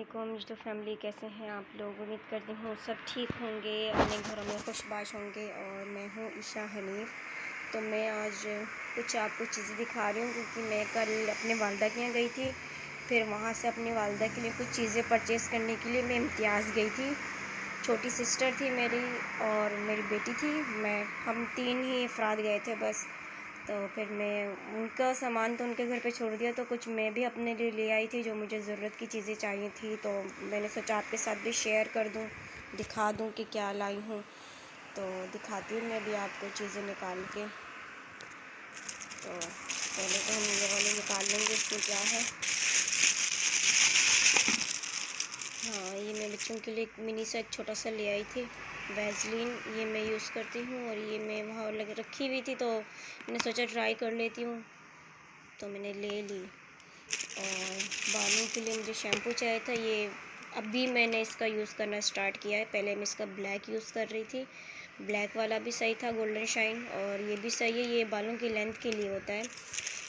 अस्सलामुअलैकुम तो फैमिली, कैसे हैं आप लोग। उम्मीद करती हूँ सब ठीक होंगे, अपने घरों में खुशबाश होंगे। और मैं हूँ ईशा हनीफ़। तो मैं आज कुछ आपको चीज़ें दिखा रही हूँ क्योंकि मैं कल अपने वालदा के यहाँ गई थी। फिर वहाँ से अपनी वालदा के लिए कुछ चीज़ें परचेज़ करने के लिए मैं इम्तियाज़ गई थी। छोटी सिस्टर थी मेरी और मेरी बेटी थी। हम 3 ही अफराद गए थे बस। तो फिर मैं उनका सामान तो उनके घर पे छोड़ दिया, तो कुछ मैं भी अपने लिए ले आई थी जो मुझे ज़रूरत की चीज़ें चाहिए थी। तो मैंने सोचा आपके साथ भी शेयर कर दूं, दिखा दूं कि क्या लाई हूँ। तो दिखाती हूँ मैं भी आपको चीज़ें निकाल के। तो पहले तो हम ये वाले निकाल लेंगे, इसमें क्या है। हाँ, ये मैं बच्चों के लिए एक मिनी सा एक छोटा सा ले आई थी वैसलीन। ये मैं यूज़ करती हूँ और ये मैं वहाँ लग रखी हुई थी तो मैंने सोचा ट्राई कर लेती हूँ, तो मैंने ले ली। और बालों के लिए मुझे शैम्पू चाहिए था। ये अभी मैंने इसका यूज़ करना स्टार्ट किया है। पहले मैं इसका ब्लैक यूज़ कर रही थी, ब्लैक वाला भी सही था, गोल्डन शाइन, और ये भी सही है। ये बालों की लेंथ के लिए होता है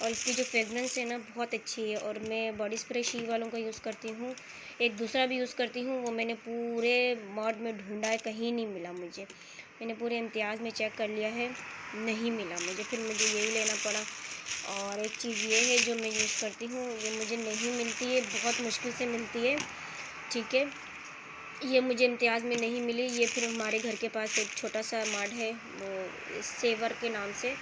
और इसकी जो फ्रेगरेंस है ना बहुत अच्छी है। और मैं बॉडी स्प्रे शी वालों का यूज़ करती हूँ। एक दूसरा भी यूज़ करती हूँ, वो मैंने पूरे मॉड में ढूंढा है, कहीं नहीं मिला मुझे। मैंने पूरे इम्तियाज़ में चेक कर लिया है, नहीं मिला मुझे। फिर मुझे यही लेना पड़ा। और एक चीज़ ये है जो मैं यूज़ करती हूँ, ये मुझे नहीं मिलती है, बहुत मुश्किल से मिलती है। ठीक है, ये मुझे इम्तियाज़ में नहीं मिली। ये फिर हमारे घर के पास एक छोटा सा मार्ट है, वो सेवर के नाम से,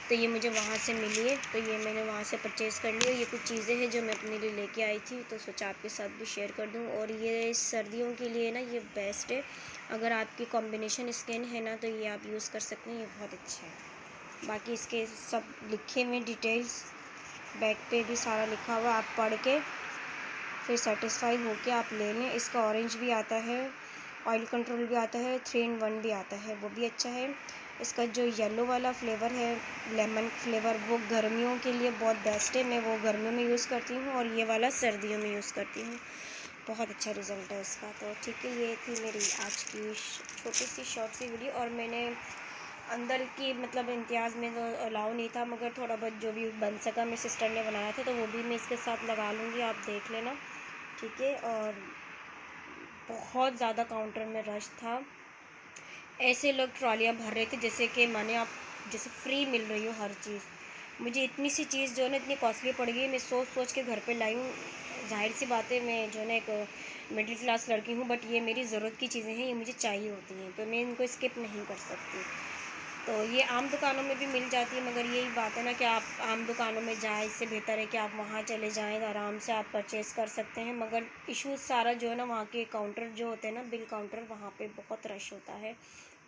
तो ये मुझे वहाँ से मिली है। तो ये मैंने वहाँ से परचेज़ कर ली। ये कुछ चीज़ें हैं जो मैं अपने लिए लेके आई थी, तो सोचा आपके साथ भी शेयर कर दूँ। और ये सर्दियों के लिए ना ये बेस्ट है। अगर आपकी कॉम्बिनेशन स्किन है ना तो ये आप यूज़ कर सकते हैं, ये बहुत अच्छा है। बाकी इसके सब लिखे हुए डिटेल्स बैक पे भी सारा लिखा हुआ, आप पढ़ के फिर सेटिस्फाई होके आप ले लें। इसका ऑरेंज भी आता है, ऑयल कंट्रोल भी आता है, 3 in 1 भी आता है, वो भी अच्छा है। इसका जो येलो वाला फ्लेवर है, लेमन फ्लेवर, वो गर्मियों के लिए बहुत बेस्ट है। मैं वो गर्मियों में यूज़ करती हूँ और ये वाला सर्दियों में यूज़ करती हूँ। बहुत अच्छा रिज़ल्ट है इसका। तो ठीक है, ये थी मेरी आज की छोटी सी शॉर्ट सी वीडियो। और मैंने अंदर की मतलब इम्तियाज़ में तो अलाउ नहीं था, मगर थोड़ा बहुत जो भी बन सका मेरी सिस्टर ने बनाया था, तो वो भी मैं इसके साथ लगा लूँगी, आप देख लेना। ठीक है। और बहुत ज़्यादा काउंटर में रश था, ऐसे लोग ट्रॉलियाँ भर रहे थे जैसे कि माने आप जैसे फ्री मिल रही हो हर चीज़। मुझे इतनी सी चीज़ जो है ना इतनी कॉस्टली पड़ गई, मैं सोच सोच के घर पे लाई हूँ। ज़ाहिर सी बात है, मैं जो है ना एक मिडिल क्लास लड़की हूँ, बट ये मेरी ज़रूरत की चीज़ें हैं, ये मुझे चाहिए होती हैं, तो मैं इनको स्किप नहीं कर सकती। तो ये आम दुकानों में भी मिल जाती है, मगर यही बात है ना कि आप आम दुकानों में जाएं, इससे बेहतर है कि आप वहाँ चले जाएं, आराम से आप परचेज़ कर सकते हैं। मगर इशू सारा जो है ना, वहाँ के काउंटर जो होते हैं ना, बिल काउंटर, वहाँ पे बहुत रश होता है,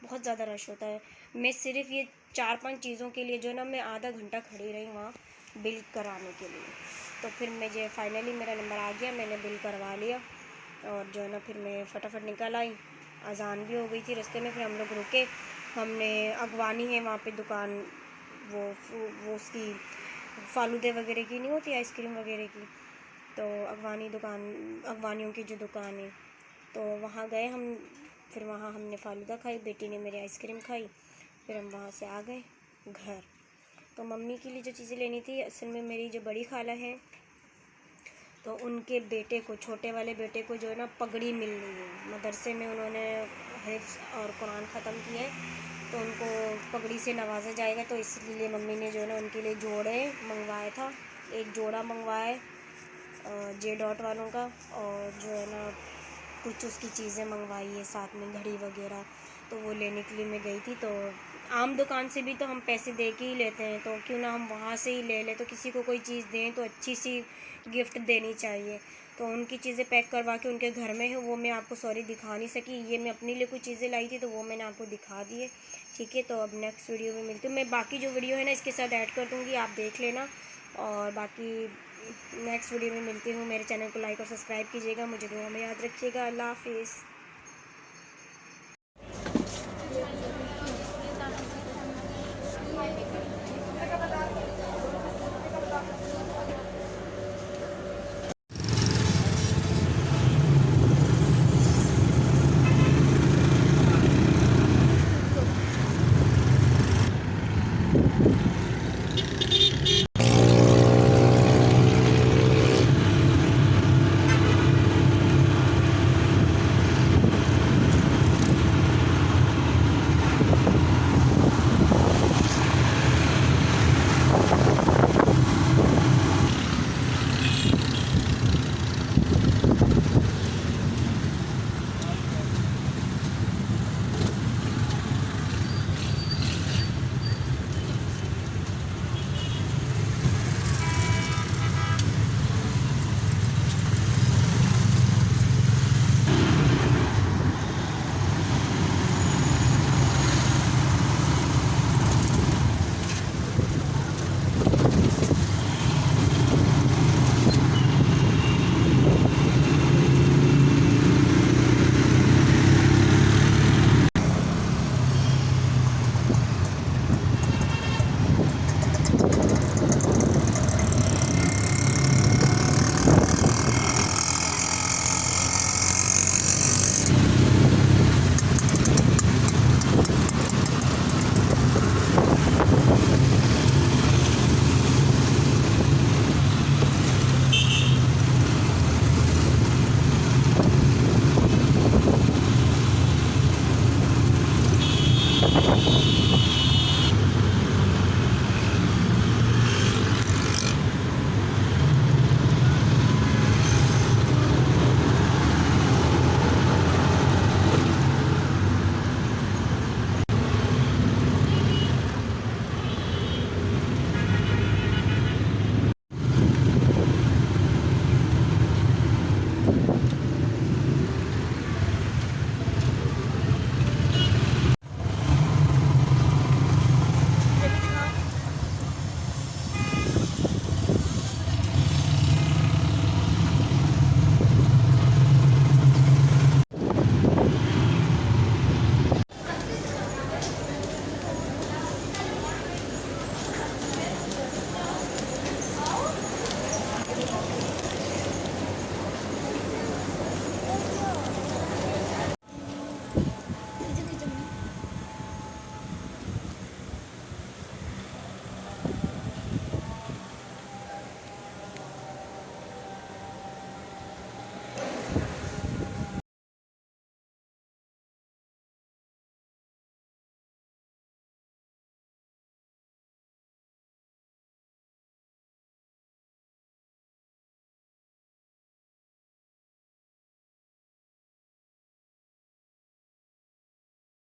बहुत ज़्यादा रश होता है। मैं सिर्फ ये 4-5 चीज़ों के लिए जो है ना, मैं आधा घंटा खड़ी रही वहाँ बिल कराने के लिए। तो फिर मुझे फाइनली मेरा नंबर आ गया, मैंने बिल करवा लिया और जो है ना फिर मैं फटाफट निकल आई। अज़ान भी हो गई थी रास्ते में, फिर हम लोग रुके। हमने अगवानी है वहाँ पे दुकान, वो उसकी फ़ालूदे वगैरह की नहीं होती, आइसक्रीम वगैरह की, तो अगवानी दुकान, अगवानियों की जो दुकान है, तो वहाँ गए हम। फिर वहाँ हमने फ़ालूदा खाई, बेटी ने मेरी आइसक्रीम खाई। फिर हम वहाँ से आ गए घर। तो मम्मी के लिए जो चीज़ें लेनी थी, असल में मेरी जो बड़ी खाला है, तो उनके बेटे को, छोटे वाले बेटे को जो है ना पगड़ी मिल रही है मदरसे में, उन्होंने हिफ्ज़ और कुरान ख़त्म किया है, तो उनको पगड़ी से नवाजा जाएगा। तो इसलिए मम्मी ने जो है ना उनके लिए जोड़े मंगवाया था, एक जोड़ा मंगवाया जे डॉट वालों का, और जो है ना कुछ उसकी चीज़ें मंगवाई है साथ में, घड़ी वगैरह, तो वो लेने के लिए मैं गई थी। तो आम दुकान से भी तो हम पैसे दे के ही लेते हैं, तो क्यों ना हम वहाँ से ही ले लें। तो किसी को कोई चीज़ दें तो अच्छी सी गिफ्ट देनी चाहिए। तो उनकी चीज़ें पैक करवा के उनके घर में है, वो मैं आपको सॉरी दिखा नहीं सकी। ये मैं अपने लिए कुछ चीज़ें लाई थी, तो वो मैंने आपको दिखा दी है। ठीक है, तो अब नेक्स्ट वीडियो में मिलती हूँ। मैं बाकी जो वीडियो है ना इसके साथ ऐड कर दूँगी, आप देख लेना। और बाकी नेक्स्ट वीडियो में मिलती हूँ। मेरे चैनल को लाइक और सब्सक्राइब कीजिएगा, मुझे दुआ में याद रखिएगा। अल्लाह हाफिज़।